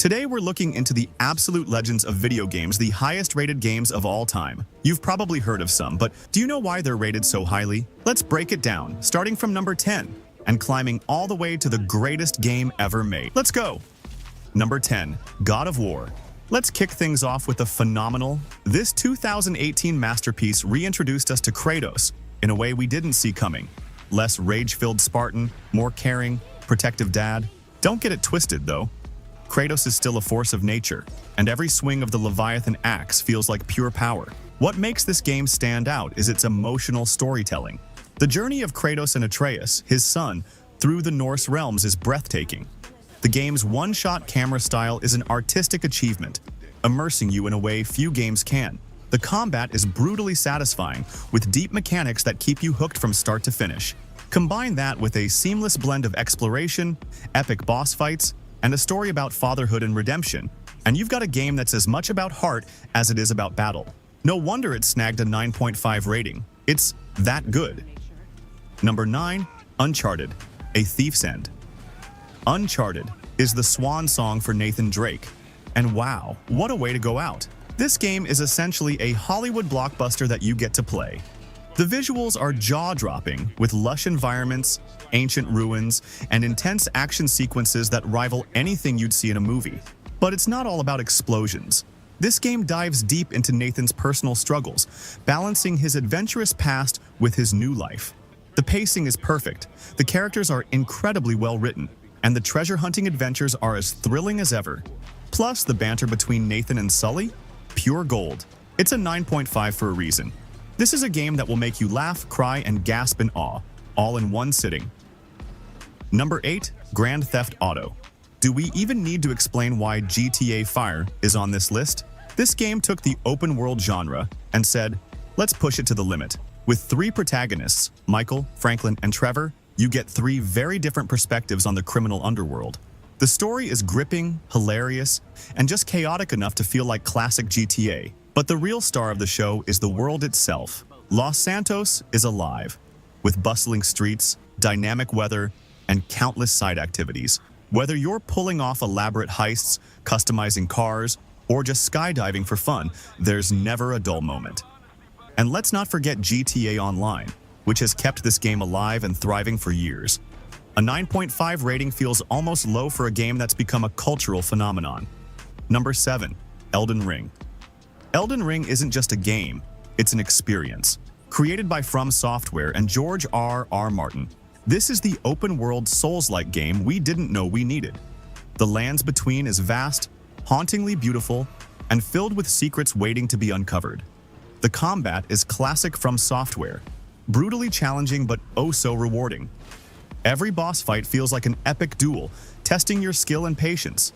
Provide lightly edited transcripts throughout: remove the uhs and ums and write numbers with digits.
Today we're looking into the absolute legends of video games, the highest rated games of all time. You've probably heard of some, but do you know why they're rated so highly? Let's break it down, starting from number 10 and climbing all the way to the greatest game ever made. Let's go! Number 10, God of War. Let's kick things off with the phenomenal. This 2018 masterpiece reintroduced us to Kratos in a way we didn't see coming. Less rage-filled Spartan, more caring, protective dad. Don't get it twisted, though. Kratos is still a force of nature, and every swing of the Leviathan axe feels like pure power. What makes this game stand out is its emotional storytelling. The journey of Kratos and Atreus, his son, through the Norse realms is breathtaking. The game's one-shot camera style is an artistic achievement, immersing you in a way few games can. The combat is brutally satisfying, with deep mechanics that keep you hooked from start to finish. Combine that with a seamless blend of exploration, epic boss fights, and a story about fatherhood and redemption, and you've got a game that's as much about heart as it is about battle. No wonder it snagged a 9.5 rating. It's that good. Number 9, Uncharted, A Thief's End. Uncharted is the swan song for Nathan Drake, and wow, what a way to go out. This game is essentially a Hollywood blockbuster that you get to play. The visuals are jaw-dropping, with lush environments, ancient ruins, and intense action sequences that rival anything you'd see in a movie. But it's not all about explosions. This game dives deep into Nathan's personal struggles, balancing his adventurous past with his new life. The pacing is perfect, the characters are incredibly well written, and the treasure-hunting adventures are as thrilling as ever. Plus, the banter between Nathan and Sully? Pure gold. It's a 9.5 for a reason. This is a game that will make you laugh, cry, and gasp in awe, all in one sitting. Number 8, Grand Theft Auto. Do we even need to explain why GTA 5 is on this list? This game took the open-world genre and said, let's push it to the limit. With 3 protagonists, Michael, Franklin, and Trevor, you get 3 very different perspectives on the criminal underworld. The story is gripping, hilarious, and just chaotic enough to feel like classic GTA. But the real star of the show is the world itself. Los Santos is alive, with bustling streets, dynamic weather, and countless side activities. Whether you're pulling off elaborate heists, customizing cars, or just skydiving for fun, there's never a dull moment. And let's not forget GTA Online, which has kept this game alive and thriving for years. A 9.5 rating feels almost low for a game that's become a cultural phenomenon. Number 7, Elden Ring. Elden Ring isn't just a game, it's an experience. Created by From Software and George R.R. Martin, this is the open-world Souls-like game we didn't know we needed. The lands between is vast, hauntingly beautiful, and filled with secrets waiting to be uncovered. The combat is classic From Software, brutally challenging but oh so rewarding. Every boss fight feels like an epic duel, testing your skill and patience.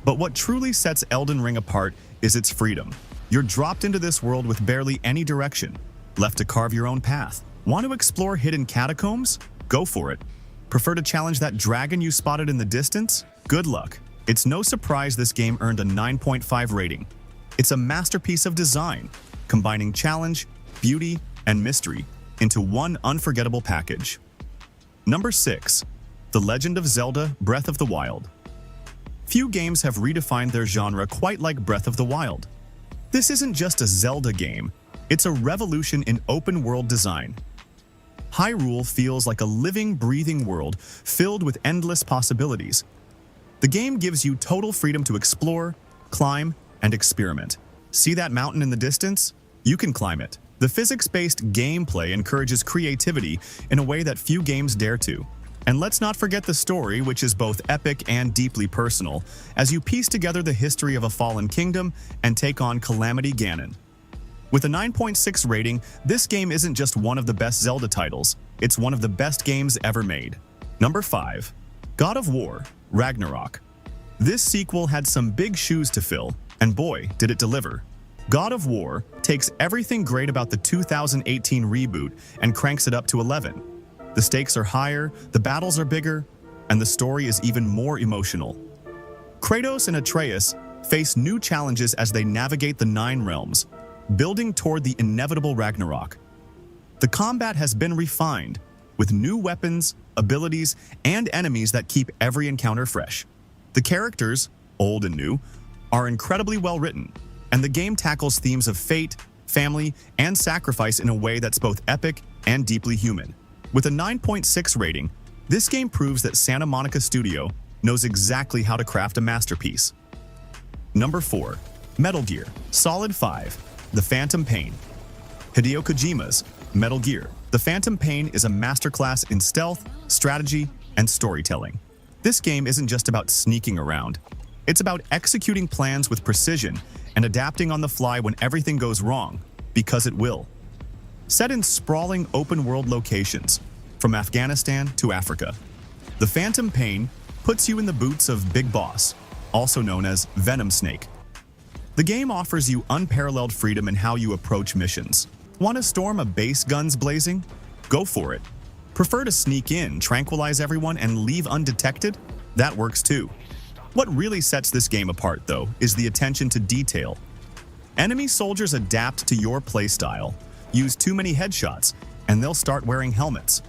But what truly sets Elden Ring apart is its freedom. You're dropped into this world with barely any direction, left to carve your own path. Want to explore hidden catacombs? Go for it. Prefer to challenge that dragon you spotted in the distance? Good luck. It's no surprise this game earned a 9.5 rating. It's a masterpiece of design, combining challenge, beauty, and mystery into one unforgettable package. Number 6, The Legend of Zelda: Breath of the Wild. Few games have redefined their genre quite like Breath of the Wild. This isn't just a Zelda game, it's a revolution in open-world design. Hyrule feels like a living, breathing world filled with endless possibilities. The game gives you total freedom to explore, climb, and experiment. See that mountain in the distance? You can climb it. The physics-based gameplay encourages creativity in a way that few games dare to. And let's not forget the story, which is both epic and deeply personal, as you piece together the history of a fallen kingdom and take on Calamity Ganon. With a 9.6 rating, this game isn't just one of the best Zelda titles, it's one of the best games ever made. Number 5, God of War: Ragnarok. This sequel had some big shoes to fill, and boy, did it deliver. God of War takes everything great about the 2018 reboot and cranks it up to 11. The stakes are higher, the battles are bigger, and the story is even more emotional. Kratos and Atreus face new challenges as they navigate the 9 realms, building toward the inevitable Ragnarok. The combat has been refined, with new weapons, abilities, and enemies that keep every encounter fresh. The characters, old and new, are incredibly well written, and the game tackles themes of fate, family, and sacrifice in a way that's both epic and deeply human. With a 9.6 rating, this game proves that Santa Monica Studio knows exactly how to craft a masterpiece. Number 4. Metal Gear Solid 5: The Phantom Pain. Hideo Kojima's Metal Gear: The Phantom Pain is a masterclass in stealth, strategy, and storytelling. This game isn't just about sneaking around. It's about executing plans with precision and adapting on the fly when everything goes wrong, because it will. Set in sprawling open-world locations, from Afghanistan to Africa, The Phantom Pain puts you in the boots of Big Boss, also known as Venom Snake. The game offers you unparalleled freedom in how you approach missions. Want to storm a base guns blazing? Go for it. Prefer to sneak in, tranquilize everyone, and leave undetected? That works too. What really sets this game apart, though, is the attention to detail. Enemy soldiers adapt to your playstyle, use too many headshots, and they'll start wearing helmets.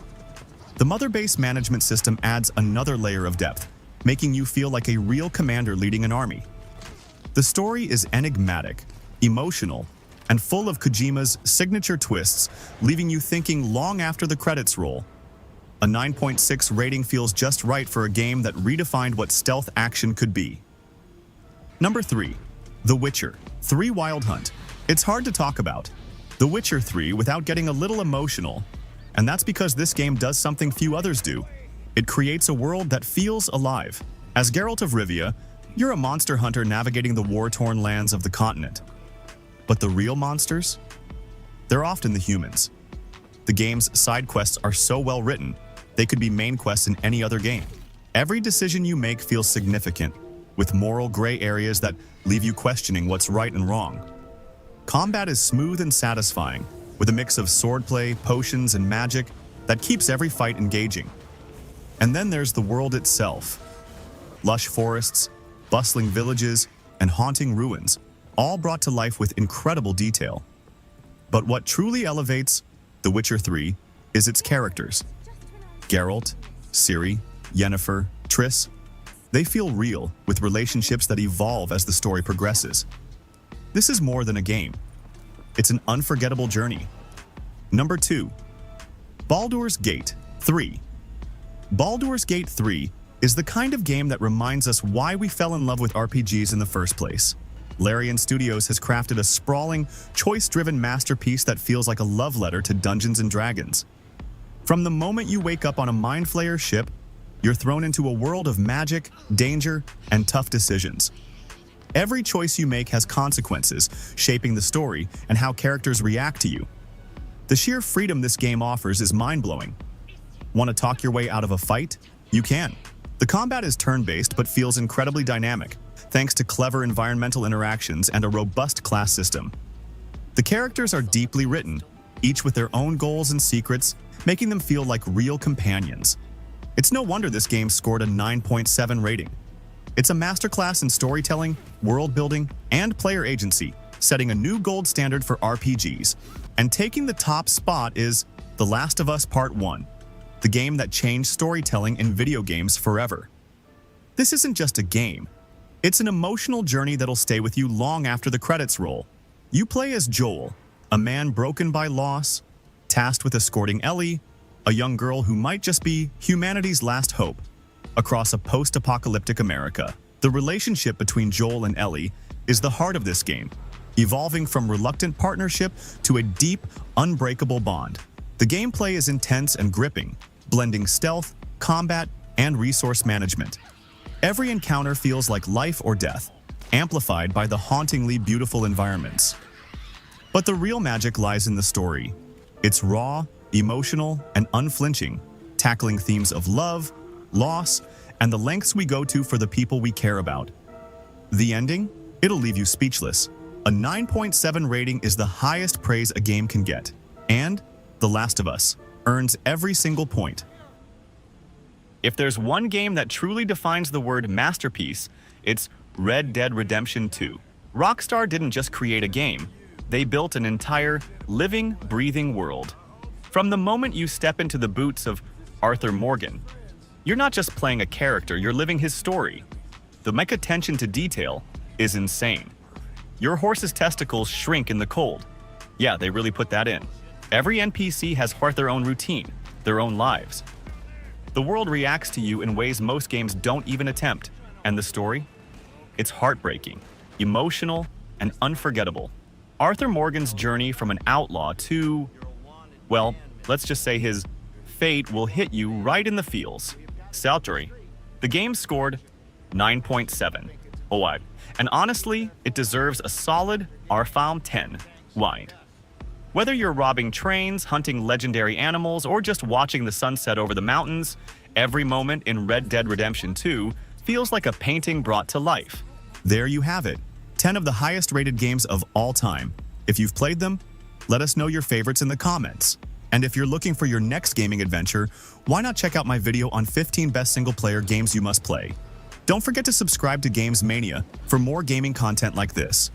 The Mother Base management system adds another layer of depth, making you feel like a real commander leading an army. The story is enigmatic, emotional, and full of Kojima's signature twists, leaving you thinking long after the credits roll. A 9.6 rating feels just right for a game that redefined what stealth action could be. Number 3. The Witcher 3: Wild Hunt. It's hard to talk about The Witcher 3 without getting a little emotional, and that's because this game does something few others do. It creates a world that feels alive. As Geralt of Rivia, you're a monster hunter navigating the war-torn lands of the continent. But the real monsters? They're often the humans. The game's side quests are so well written, they could be main quests in any other game. Every decision you make feels significant, with moral gray areas that leave you questioning what's right and wrong. Combat is smooth and satisfying, with a mix of swordplay, potions, and magic that keeps every fight engaging. And then there's the world itself. Lush forests, bustling villages, and haunting ruins, all brought to life with incredible detail. But what truly elevates The Witcher 3 is its characters. Geralt, Ciri, Yennefer, Triss, they feel real, with relationships that evolve as the story progresses. This is more than a game. It's an unforgettable journey. Number 2. Baldur's Gate 3. Baldur's Gate 3 is the kind of game that reminds us why we fell in love with RPGs in the first place. Larian Studios has crafted a sprawling, choice-driven masterpiece that feels like a love letter to Dungeons & Dragons. From the moment you wake up on a Mind Flayer ship, you're thrown into a world of magic, danger, and tough decisions. Every choice you make has consequences, shaping the story and how characters react to you. The sheer freedom this game offers is mind-blowing. Want to talk your way out of a fight? You can. The combat is turn-based but feels incredibly dynamic, thanks to clever environmental interactions and a robust class system. The characters are deeply written, each with their own goals and secrets, making them feel like real companions. It's no wonder this game scored a 9.7 rating. It's a masterclass in storytelling, world-building, and player agency, setting a new gold standard for RPGs. And taking the top spot is The Last of Us Part 1, the game that changed storytelling in video games forever. This isn't just a game. It's an emotional journey that'll stay with you long after the credits roll. You play as Joel, a man broken by loss, tasked with escorting Ellie, a young girl who might just be humanity's last hope, across a post-apocalyptic America. The relationship between Joel and Ellie is the heart of this game, evolving from reluctant partnership to a deep, unbreakable bond. The gameplay is intense and gripping, blending stealth, combat, and resource management. Every encounter feels like life or death, amplified by the hauntingly beautiful environments. But the real magic lies in the story. It's raw, emotional, and unflinching, tackling themes of love, loss, and the lengths we go to for the people we care about. The ending? It'll leave you speechless. A 9.7 rating is the highest praise a game can get. And The Last of Us earns every single point. If there's one game that truly defines the word masterpiece, it's Red Dead Redemption 2. Rockstar didn't just create a game, they built an entire, living, breathing world. From the moment you step into the boots of Arthur Morgan, you're not just playing a character, you're living his story. The mecha attention to detail is insane. Your horse's testicles shrink in the cold. Yeah, they really put that in. Every NPC has their own routine, their own lives. The world reacts to you in ways most games don't even attempt. And the story? It's heartbreaking, emotional, and unforgettable. Arthur Morgan's journey from an outlaw to, well, let's just say his fate will hit you right in the feels. Saltory. The game scored 9.7. Wide. And honestly, it deserves a solid RFAM 10 wide. Whether you're robbing trains, hunting legendary animals, or just watching the sunset over the mountains, every moment in Red Dead Redemption 2 feels like a painting brought to life. There you have it. 10 of the highest rated games of all time. If you've played them, let us know your favorites in the comments. And if you're looking for your next gaming adventure, why not check out my video on 15 best single-player games you must play. Don't forget to subscribe to Games Mania for more gaming content like this.